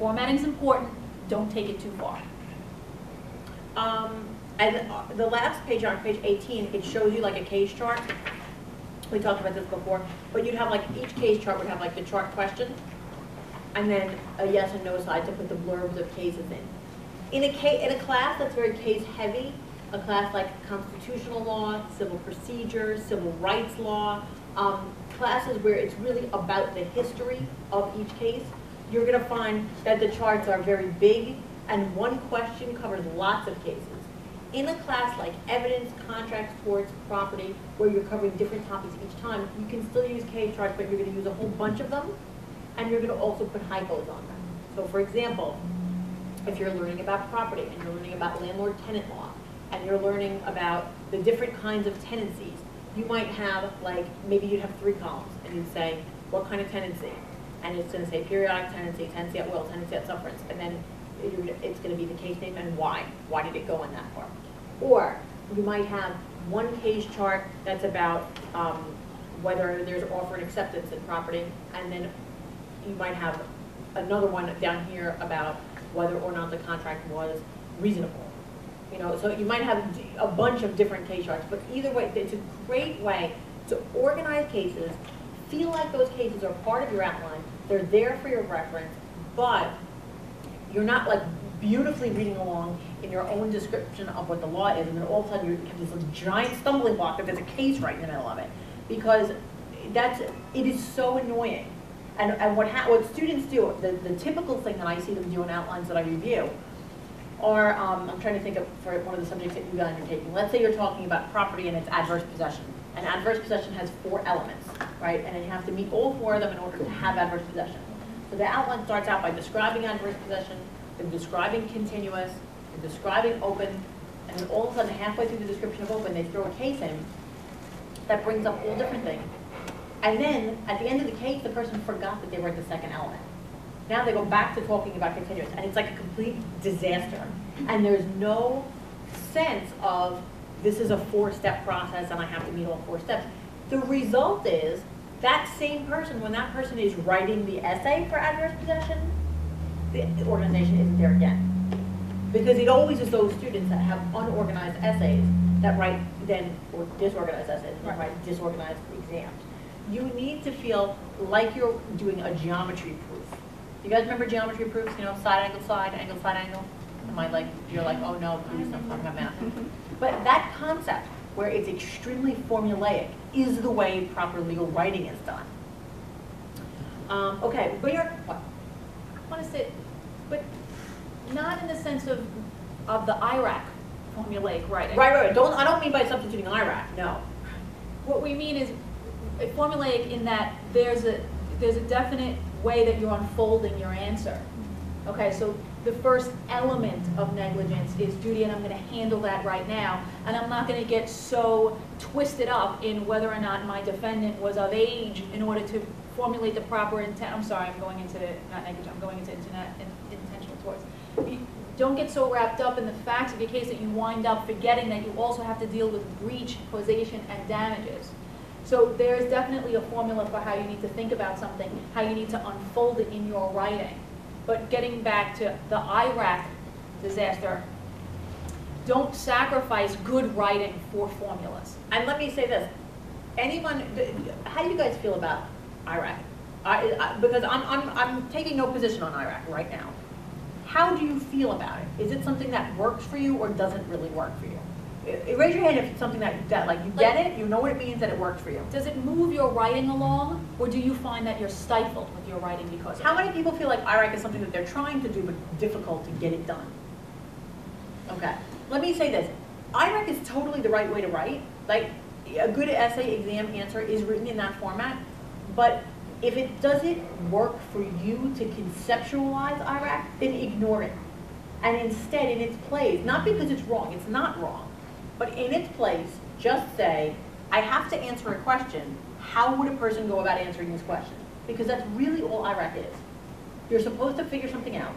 Formatting is important. Don't take it too far. And the last page, on page 18, it shows you like a case chart. We talked about this before, but you'd have like, each case chart would have like the chart question, and then a yes and no side to put the blurbs of cases in. In a class that's very case heavy, a class like constitutional law, civil procedure, civil rights law, classes where it's really about the history of each case, you're going to find that the charts are very big and one question covers lots of cases. In a class like evidence, contracts, torts, property, where you're covering different topics each time, you can still use case charts, but you're going to use a whole bunch of them, and you're going to also put hypos on them. So for example, if you're learning about property, and you're learning about landlord-tenant law, and you're learning about the different kinds of tenancies, you might have, like, maybe you'd have 3 columns, and you'd say, what kind of tenancy? And it's going to say periodic tenancy, tenancy at will, tenancy at sufferance, and then it's going to be the case name and why. Why did it go in that form? Or you might have one case chart that's about whether there's offer and acceptance in property, and then you might have another one down here about whether or not the contract was reasonable. You know, so you might have a bunch of different case charts, but either way, it's a great way to organize cases, feel like those cases are part of your outline, they're there for your reference, but you're not like beautifully reading along in your own description of what the law is, and then all of a sudden you have this giant stumbling block that there's a case right in the middle of it, because it is so annoying. And what students do, the typical thing that I see them do in outlines that I review, or I'm trying to think of for one of the subjects that you guys are taking. Let's say you're talking about property and it's adverse possession. And adverse possession has 4 elements, right? And then you have to meet all 4 of them in order to have adverse possession. So the outline starts out by describing adverse possession, then describing continuous, then describing open, and then all of a sudden halfway through the description of open, they throw a case in that brings up all different things. And then at the end of the case, the person forgot that they were at the second element. Now they go back to talking about continuous, and it's like a complete disaster. And there's no sense of this is a 4-step process and I have to meet all 4 steps. The result is that same person, when that person is writing the essay for adverse possession, the organization isn't there again. Because it always is those students that have unorganized essays that write then, or disorganized essays, and write disorganized exams. You need to feel like you're doing a geometry proof. You guys remember geometry proofs? You know, side, angle, side, angle, side, angle? Am I like, you're like, oh no, please don't talk about math. But that concept, where it's extremely formulaic, is the way proper legal writing is done. Okay, but you're, what? I want to say, but not in the sense of the IRAC formulaic writing. Right. I don't mean by substituting IRAC, no. What we mean is formulaic in that there's a definite way that you're unfolding your answer. Okay, so the first element of negligence is duty, and I'm going to handle that right now, and I'm not going to get so twisted up in whether or not my defendant was of age in order to formulate the proper intent. I'm sorry, I'm going into, not negligence, I'm going into intentional torts. Don't get so wrapped up in the facts of your case that you wind up forgetting that you also have to deal with breach, causation, and damages. So there's definitely a formula for how you need to think about something, how you need to unfold it in your writing. But getting back to the Iraq disaster, don't sacrifice good writing for formulas. And let me say this, how do you guys feel about Iraq? Because I'm taking no position on Iraq right now. How do you feel about it? Is it something that works for you or doesn't really work for you? Raise your hand if it's something that like you get it, you know what it means, that it works for you. Does it move your writing along, or do you find that you're stifled with your writing because of it? How many people feel like IRAC is something that they're trying to do but difficult to get it done? Okay, let me say this. IRAC is totally the right way to write. Like, a good essay exam answer is written in that format, but if it doesn't work for you to conceptualize IRAC, then ignore it. And instead, in its place, not because it's wrong, it's not wrong, but in its place, just say, I have to answer a question. How would a person go about answering this question? Because that's really all IRAC is. You're supposed to figure something out.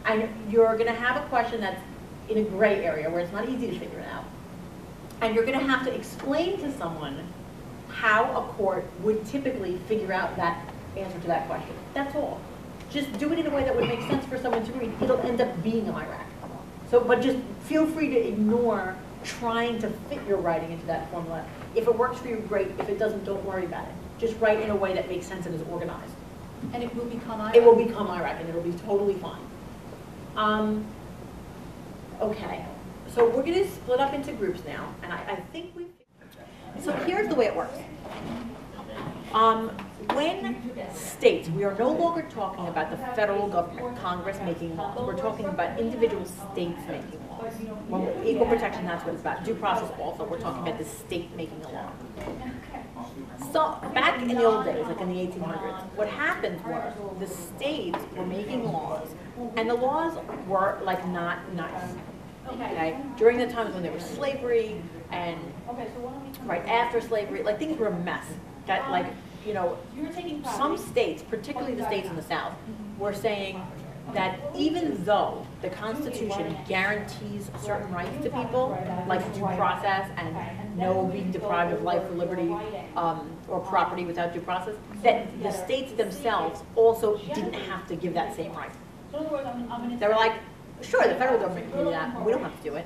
And you're going to have a question that's in a gray area where it's not easy to figure it out. And you're going to have to explain to someone how a court would typically figure out that answer to that question. That's all. just do it in a way that would make sense for someone to read. It'll end up being IRAC. So, but just feel free to ignore trying to fit your writing into that formula. If it works for you, great. If it doesn't, don't worry about it. Just write in a way that makes sense and is organized. And it will become IRAC. It will become IRAC, and it'll be totally fine. Okay, so we're going to split up into groups now, and I think we. So here's the way it works. When states, we are no longer talking about the federal government, Congress making laws. We're talking about individual states making laws. Well, equal protection, that's what it's about. Due process also, we're talking about the state making a law. So back in the old days, like in the 1800s, what happened was the states were making laws, and the laws were like not nice. Okay? During the times when there was slavery and right after slavery, like things were a mess. That like, you know, some states, particularly the states in the South, were saying that even though the Constitution guarantees certain rights to people, like due process and no being deprived of life or liberty or property without due process, that the states themselves also didn't have to give that same right. They were like, sure, the federal government can do that, we don't have to do it.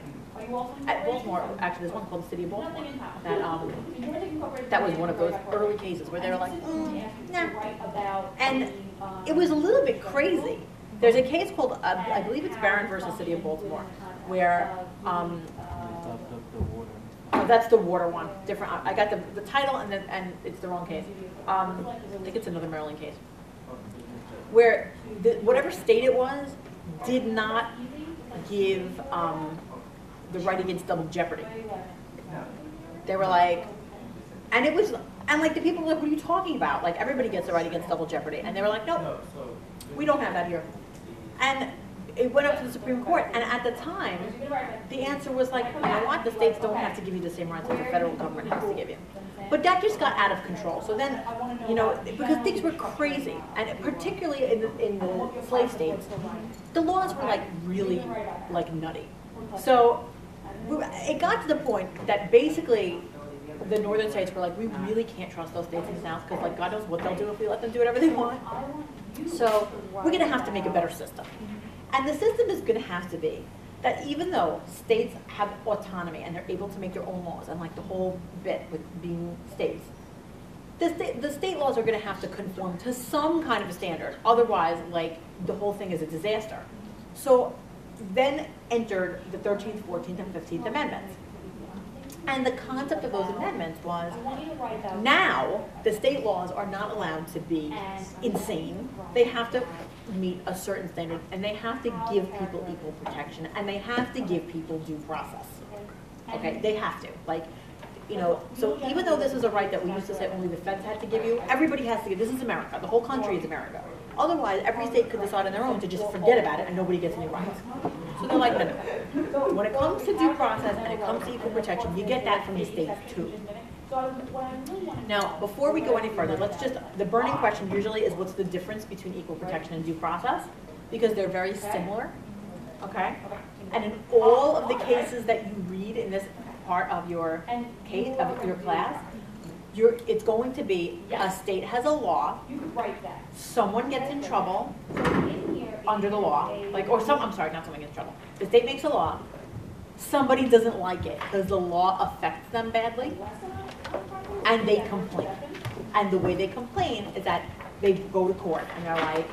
At Baltimore, actually, there's one called the City of Baltimore that was one of those early cases where they were like, nah. And it was a little bit crazy. There's a case called, I believe it's Barron versus City of Baltimore, where, oh, that's the water one, different, I got the title and it's the wrong case. I think it's another Maryland case. Where whatever state it was did not give the right against double jeopardy. They were like, and it was, and like the people were like, what are you talking about? Like everybody gets the right against double jeopardy. And they were like, nope, we don't have that here. And it went up to the Supreme Court, and at the time, the answer was like, you know what, the states don't have to give you the same rights as the federal government has to give you. But that just got out of control. So then, you know, because things were crazy, and particularly in the slave states, the laws were like really like nutty. So it got to the point that basically the northern states were like, we really can't trust those states in the South because like God knows what they'll do if we let them do whatever they want. So we're going to have to make a better system. And the system is going to have to be that even though states have autonomy and they're able to make their own laws, and like the whole bit with being states, the state laws are going to have to conform to some kind of a standard. Otherwise, like, the whole thing is a disaster. So then entered the 13th, 14th, and 15th Amendments. And the concept of those amendments was, now the state laws are not allowed to be insane. They have to meet a certain standard, and they have to give people equal protection, and they have to give people due process. Okay, they have to. Like, you know, so even though this is a right that we used to say only the feds had to give you, everybody has to give. This is America. The whole country is America. Otherwise, every state could decide on their own to just forget about it, and nobody gets any rights. So they're like, no. When it comes to due process and it comes to equal protection, you get that from the states too. Now, before we go any further, let's just, the burning question usually is what's the difference between equal protection and due process? Because they're very similar, okay? And in all of the cases that you read in this part of your case, of your class, it's going to be a state has a law, someone gets in trouble under the law, like, or I'm sorry, not someone gets in trouble. The state makes a law, somebody doesn't like it because the law affects them badly, and they complain. And the way they complain is that they go to court and they're like,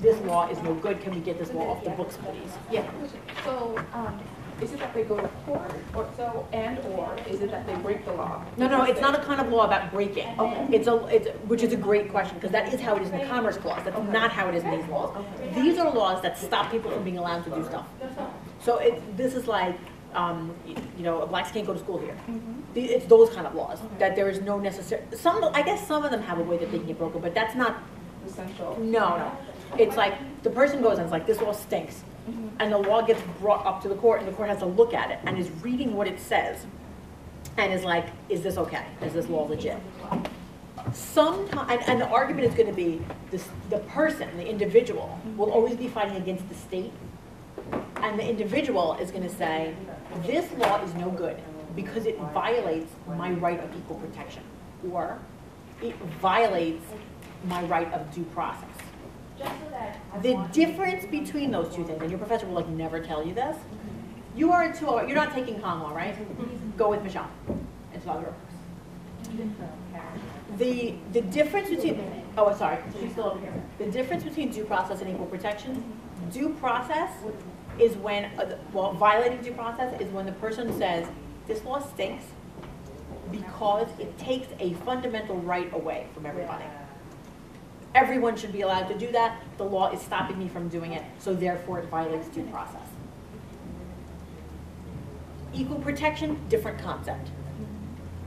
this law is no good, can we get this law off the books, please? Yeah. So, is it that they go to court, or is it that they break the law? No, it's not a kind of law about breaking. Okay. Which is a great question, because that is how it is in the Commerce Clause. That's not how it is in these laws. These are laws that stop people from being allowed to do stuff. So this is like, you know, blacks can't go to school here. It's those kind of laws, that there is no necessary, I guess some of them have a way that they can get broken, but that's not essential. No. It's like, the person goes and it's like, this law stinks. And the law gets brought up to the court, and the court has to look at it and is reading what it says and is like, is this okay? Is this law legit? Sometimes, and the argument is going to be the person, the individual, will always be fighting against the state. And the individual is going to say, this law is no good because it violates my right of equal protection, or it violates my right of due process. Just so that The difference between those two things, and your professor will like never tell you this, you are into, you're not taking con law, right? Go with Michelle. It's not your The difference between, oh, sorry, she's still over here. The difference between due process and equal protection, due process is when, well, violating due process is when the person says, this law stinks because it takes a fundamental right away from everybody. Everyone should be allowed to do that. The law is stopping me from doing it, so therefore it violates due process. Equal protection, different concept.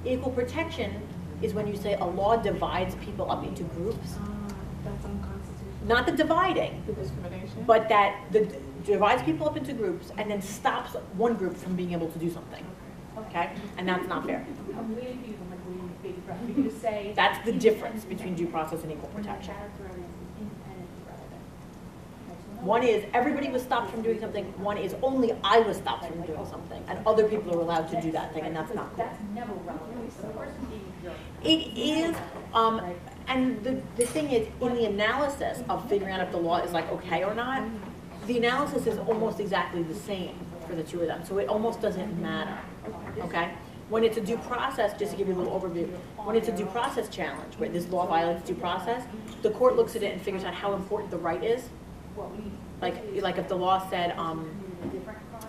Equal protection is when you say a law divides people up into groups. That's unconstitutional. Not the dividing, The discrimination? but that divides people up into groups and then stops one group from being able to do something. Okay? And that's not fair. I'm waiting for you, I'm like waiting with bated breath, for you to say. That's the difference between due process and equal protection. One is everybody was stopped from doing something. One is only I was stopped from doing something. And other people are allowed to do that thing, and that's not cool. That's never relevant. So the person being jerk. It is, and the thing is, in the analysis of figuring out if the law is like okay or not, the analysis is almost exactly the same for the two of them. So it almost doesn't matter, okay? When it's a due process, just to give you a little overview, when it's a due process challenge, where this law violates due process, the court looks at it and figures out how important the right is. Like if the law said,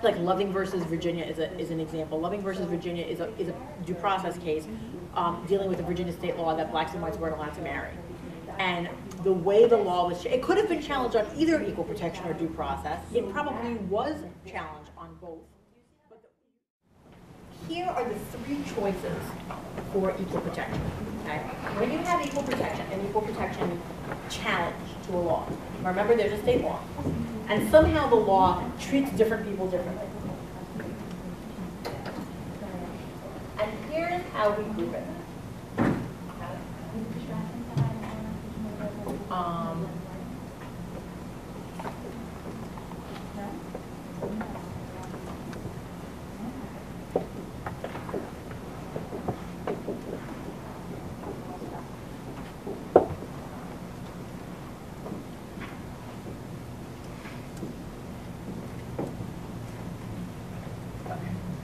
like Loving versus Virginia is an example. Loving versus Virginia is a due process case dealing with a Virginia state law that blacks and whites weren't allowed to marry. And the way the law was, it could have been challenged on either equal protection or due process. It probably was challenged on both. But here are the three choices for equal protection. Okay? When you have equal protection, an equal protection challenge to a law, remember there's a state law, and somehow the law treats different people differently. And here's how we prove it.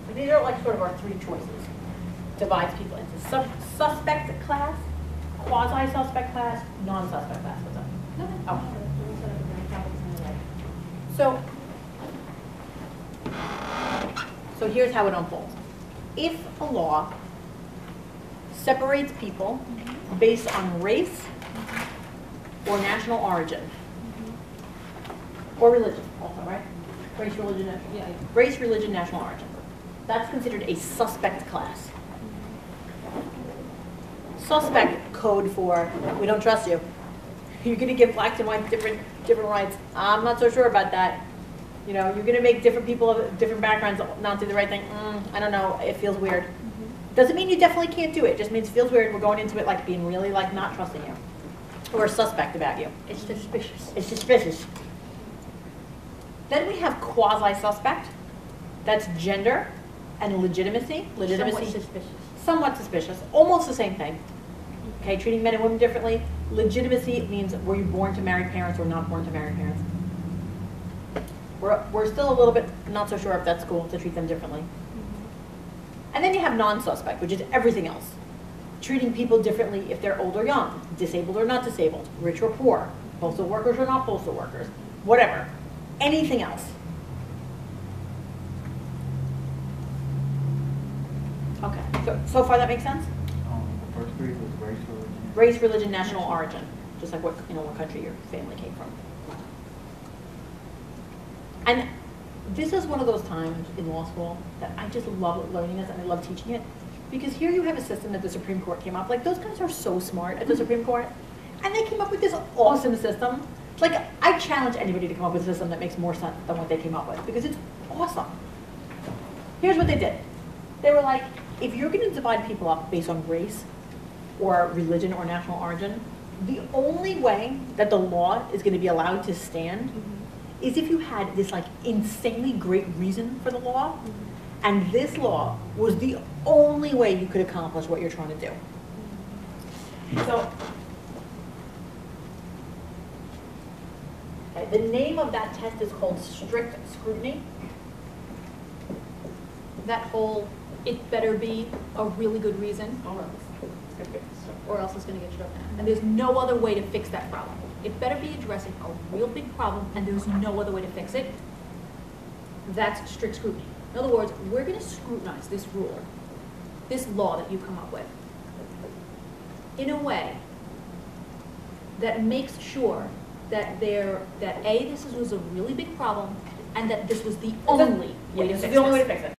So these are like sort of our three choices. Divides people into suspect class, quasi-suspect class, non-suspect class. What's up? Oh. So here's how it unfolds. If a law separates people based on race or national origin, or religion also, right? Race, religion, race, religion, national origin. That's considered a suspect class. Suspect code for, we don't trust you. You're going to give blacks and whites different rights. I'm not so sure about that. You know, you're going to make different people of different backgrounds not do the right thing. I don't know. It feels weird. Doesn't mean you definitely can't do it. It just means it feels weird. We're going into it like being really like not trusting you. Or suspect about you. It's suspicious. It's suspicious. Then we have quasi-suspect. That's gender and legitimacy. Legitimacy. Somewhat suspicious. Somewhat suspicious. Almost the same thing. Okay, treating men and women differently. Legitimacy means were you born to married parents or not born to married parents. We're still a little bit not so sure if that's cool to treat them differently. And then you have non-suspect, which is everything else. Treating people differently if they're old or young, disabled or not disabled, rich or poor, postal workers or not postal workers, whatever. Anything else. Okay, so far that makes sense? The first three was race, religion. Race, religion, national origin. Just like what country your family came from. And this is one of those times in law school that I just love learning this and I love teaching it. Because here you have a system that the Supreme Court came up. Like, those guys are so smart at the Supreme Court. And they came up with this awesome system. Like, I challenge anybody to come up with a system that makes more sense than what they came up with. Because it's awesome. Here's what they did. They were like, if you're going to divide people up based on race or religion or national origin, the only way that the law is going to be allowed to stand is if you had this like insanely great reason for the law, and this law was the only way you could accomplish what you're trying to do. So, Okay, the name of that test is called strict scrutiny. That whole, it better be a really good reason, Or else it's gonna get stuck. or else it's gonna get struck down. And there's no other way to fix that problem. It better be addressing a real big problem, and there's no other way to fix it. That's strict scrutiny. In other words, we're gonna scrutinize this rule, this law that you come up with, in a way that makes sure that that A, this was a really big problem, and that this was the only way to This fix is the only way this. to fix it.